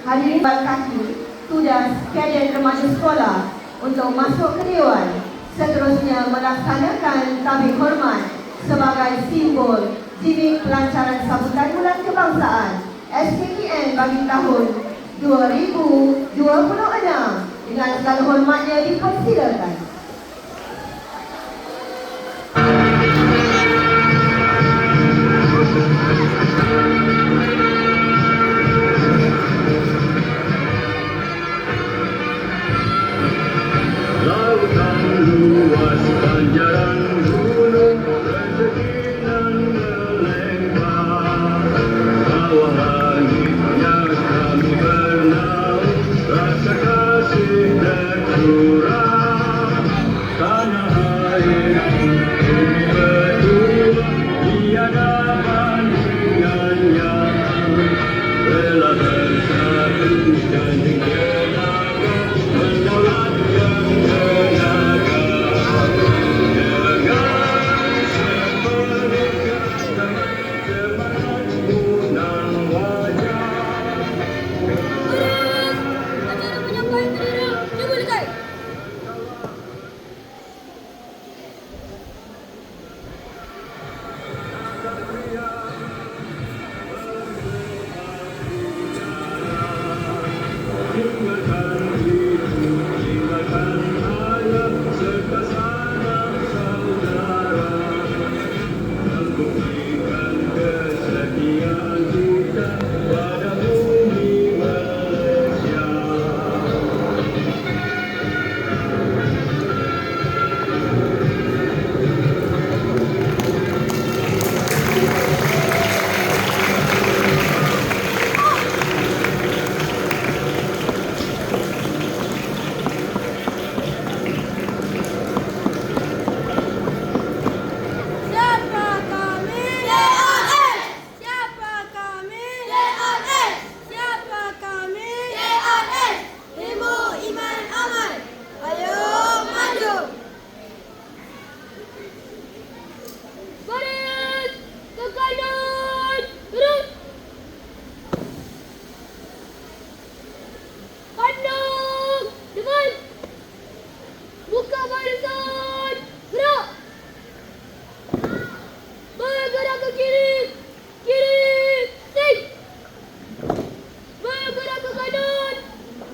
Hadirin kaki, tugas kadet remaja sekolah untuk masuk ke Dewan, seterusnya melaksanakan tabik hormat sebagai simbol jimik pelancaran sambutan bulan kebangsaan SKKN bagi tahun 2026. Dengan segala hormatnya dipersilakan. Lautan luas banjaran gunung rezeki nan melimpah, bawah langitnya kami bernaung, rasa kasih tercurah. Tanah air bumi berdua tiada bandingannya, rela bersatu janji tenaga mendaulatkan tenaga dengan sepenuhnya semangat punang wajah. Acara penyampaian bendera dimulai. Tinggalkan itu, tinggalkan ayah serta sanak saudara, membuktikan kesetiaan kita pada bumi Malaysia. Siapa kami? DAS. Siapa kami? DAS. Siapa kami? DAS. Ilmu, iman, amal. Ayo maju. Baris ke kanan. Terus. Pandang depan. Buka barisan. Gerak. Bergerak ke kiri. Kiri. Sing. Bergerak ke kanan.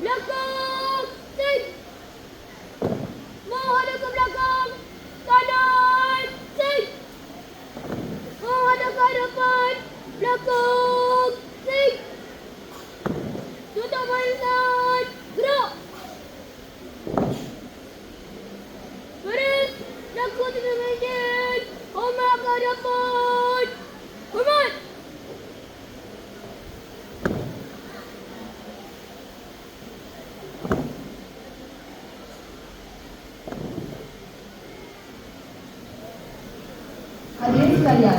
Belakang. Sing. Menghadap ke belakang. Kanan. Sing. Menghadap ke hadapan. Belakang. Sing. Tutup barisan. Gerak. Baris. Laku tutup barisan. Hormat ke hadapan. Hormat. Hadirin sekalian,